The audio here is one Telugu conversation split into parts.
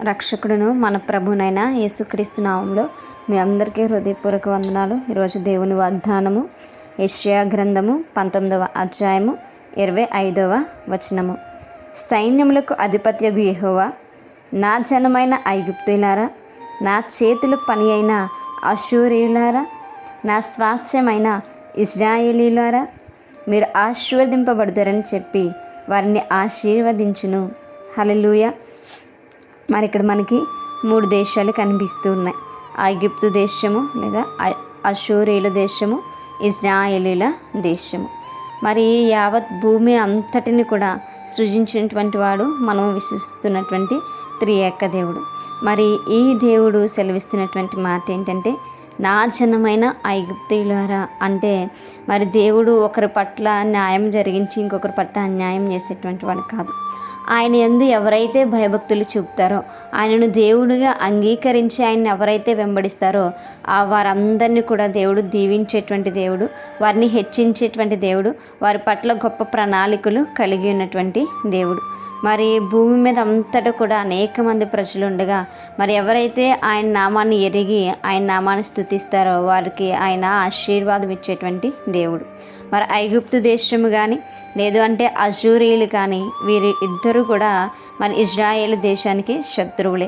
రక్షకుడును మన ప్రభునైన యేసుక్రీస్తు నామంలో మీ అందరికీ హృదయపూర్వక వందనాలు. ఈరోజు దేవుని వాగ్దానము యెషయా గ్రంథము 19వ అధ్యాయము 25వ వచనము. సైన్యములకు అధిపత్యగు యెహోవా, నా జనమైన ఐగుప్తులారా, నా చేతుల పని అయిన అష్షూరీయులారా, నా స్వాస్థ్యమైన ఇశ్రాయేలీయులారా, మీరు ఆశీర్వదింపబడతారని చెప్పి వారిని ఆశీర్వదించును. హల్లెలూయా. మరి ఇక్కడ మనకి 3 దేశాలు కనిపిస్తూ ఉన్నాయి. ఐగుప్తు దేశము లేదా అష్షూరీయుల దేశము, ఇశ్రాయేలీల దేశము. మరి యావత్ భూమి అంతటిని కూడా సృజించినటువంటి వాడు మనం విశ్వసిస్తున్నటువంటి త్రియేక దేవుడు. మరి ఈ దేవుడు సెలవిస్తున్నటువంటి మాట ఏంటంటే, నా జనమైన ఐగుప్తీయులారా అంటే, మరి దేవుడు ఒకరి పట్ల న్యాయం జరిగించి ఇంకొకరి పట్ల అన్యాయం చేసేటువంటి వాడు కాదు. ఆయన యందు ఎవరైతే భయభక్తులు చూపుతారో, ఆయనను దేవుడిగా అంగీకరించి ఆయన్ని ఎవరైతే వెంబడిస్తారో వారందరినీ కూడా దేవుడు దీవించేటువంటి దేవుడు, వారిని హెచ్చించేటువంటి దేవుడు, వారి పట్ల గొప్ప ప్రణాళికలు కలిగి ఉన్నటువంటి దేవుడు. మరి భూమి మీద అంతటా కూడా అనేక మంది ప్రజలు ఉండగా, మరి ఎవరైతే ఆయన నామాన్ని ఎరిగి ఆయన నామాన్ని స్తుతిస్తారో వారికి ఆయన ఆశీర్వాదం ఇచ్చేటువంటి దేవుడు. మరి ఐగుప్తు దేశము కానీ లేదు అంటే అష్షూరీయులు కానీ వీరి ఇద్దరు కూడా మరి ఇజ్రాయేల్ దేశానికి శత్రువులే.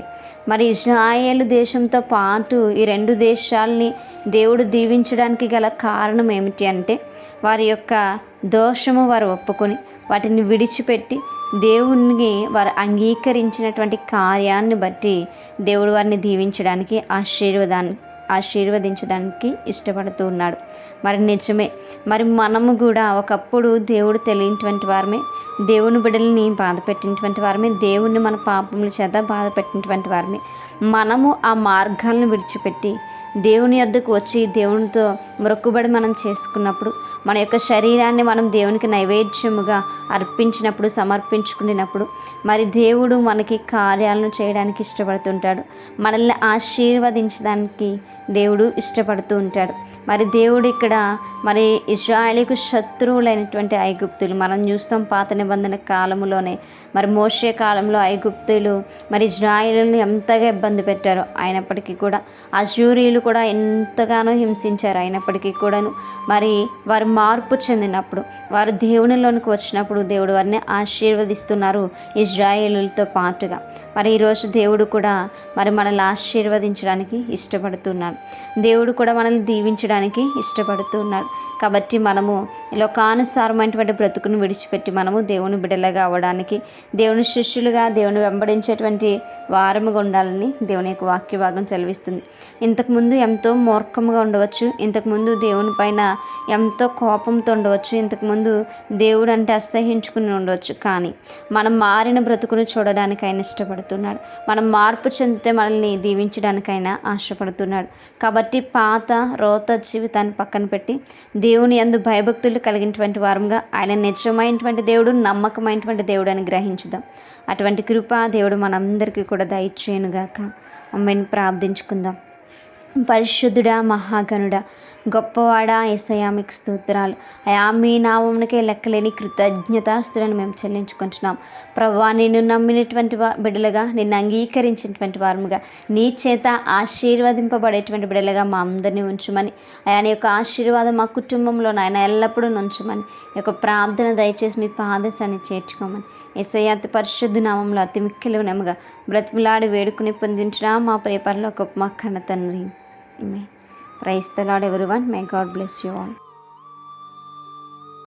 మరి ఇజ్రాయేల్ దేశంతో పాటు ఈ 2 దేశాలని దేవుడు దీవించడానికి గల కారణం ఏమిటి అంటే, వారి యొక్క దోషము వారు ఒప్పుకొని వాటిని విడిచిపెట్టి దేవునికి వారు అంగీకరించినటువంటి కార్యాన్ని బట్టి దేవుడు వారిని దీవించడానికి ఆశీర్వదించడానికి ఇష్టపడుతూ ఉన్నాడు. మరి నిజమే, మరి మనము కూడా ఒకప్పుడు దేవుడు తెలియనటువంటి వారమే, దేవుని బిడ్డల్ని బాధ పెట్టినటువంటి వారమే, దేవుణ్ణి మన పాపముల చేత బాధ పెట్టినటువంటి వారమే. మనము ఆ మార్గాలను విడిచిపెట్టి దేవుని యొద్దకు వచ్చి దేవునితో మొక్కుబడి మనం చేసుకున్నప్పుడు, మన యొక్క శరీరాన్ని మనం దేవునికి నైవేద్యముగా అర్పించినప్పుడు, సమర్పించుకున్నప్పుడు మరి దేవుడు మనకి కార్యాలను చేయడానికి ఇష్టపడుతుంటాడు. మనల్ని ఆశీర్వదించడానికి దేవుడు ఇష్టపడుతూ ఉంటాడు. మరి దేవుడు ఇక్కడ మరి ఇశ్రాయేలుకు శత్రువులైనటువంటి ఐగుప్తులు మనం చూస్తాం. పాత నిబంధన కాలంలోనే మరి మోషే కాలంలో ఐగుప్తులు మరి ఇశ్రాయేలుని ఎంతగా ఇబ్బంది పెట్టారో, అయినప్పటికీ కూడా అష్షూరీయులు కూడా ఎంతగానో హింసించారు. అయినప్పటికీ కూడాను మరి వారు మార్పు చెందినప్పుడు, వారు దేవునిలోనికి వచ్చినప్పుడు దేవుడు వారిని ఆశీర్వదిస్తున్నారు ఇశ్రాయేలులతో పాటుగా. మరి ఈరోజు దేవుడు కూడా మరి మనల్ని ఆశీర్వదించడానికి ఇష్టపడుతున్నాడు. దేవుడు కూడా మనల్ని దీవించడానికి ఇష్టపడుతున్నాడు. కాబట్టి మనము లోకానుసారమైనటువంటి బ్రతుకును విడిచిపెట్టి మనము దేవుని బిడ్డలుగా అవ్వడానికి, దేవుని శిష్యులుగా దేవుని వెంబడించేటువంటి వారముగా ఉండాలని దేవుని యొక్క వాక్య భాగం సెలవిస్తుంది. ఇంతకుముందు ఎంతో మూర్ఖముగా ఉండవచ్చు, ఇంతకుముందు దేవుని పైన ఎంతో కోపంతో ఉండవచ్చు, ఇంతకుముందు దేవుడు అంటే అసహ్యించుకుని ఉండవచ్చు. కానీ మనం మారిన బ్రతుకును చూడడానికి ఆయన ఇష్టపడుతున్నాడు. మనం మార్పు చెందితే మనల్ని దీవించడానికైనా ఆశపడుతున్నాడు. కాబట్టి పాత రోత జీవితాన్ని పక్కన పెట్టి దేవుని యందు భయభక్తులు కలిగినటువంటి వారంగా ఆయన నిజమైనటువంటి దేవుడు, నమ్మకమైనటువంటి దేవుడు అని గ్రహించుదాం. అటువంటి కృప దేవుడు మనందరికీ కూడా దయచేయునుగాక. అమ్మని ప్రార్థించుకుందాం. పరిశుద్ధుడా, మహాగణుడా, గొప్పవాడా యేసయ్యా, మీకు స్తోత్రాలు అయా. మీ నామమునకే లెక్కలేని కృతజ్ఞతాస్తులను మేము చెల్లించుకుంటున్నాం. ప్రభువా, నిన్ను నమ్మినటువంటి బిడ్డలుగా, నిన్ను అంగీకరించినటువంటి వారముగా, నీ చేత ఆశీర్వదింపబడేటువంటి బిడ్డలుగా మా అందరినీ ఉంచమని, అయా నీ యొక్క ఆశీర్వాదం మా కుటుంబంలో నాయన ఎల్లప్పుడూ ఉంచమని, ఈ యొక్క ప్రార్థన దయచేసి మీ పాదశాన్ని చేర్చుకోమని యేసయ్య అతి పరిశుద్ధ నామంలో అతి మిక్కిలి నమ్మగా బ్రతిమలాడి వేడుకుని పొందించురా మా ప్రియపరలో గొప్ప మా కన్న తండ్రి. Praise the Lord everyone. May God bless you all.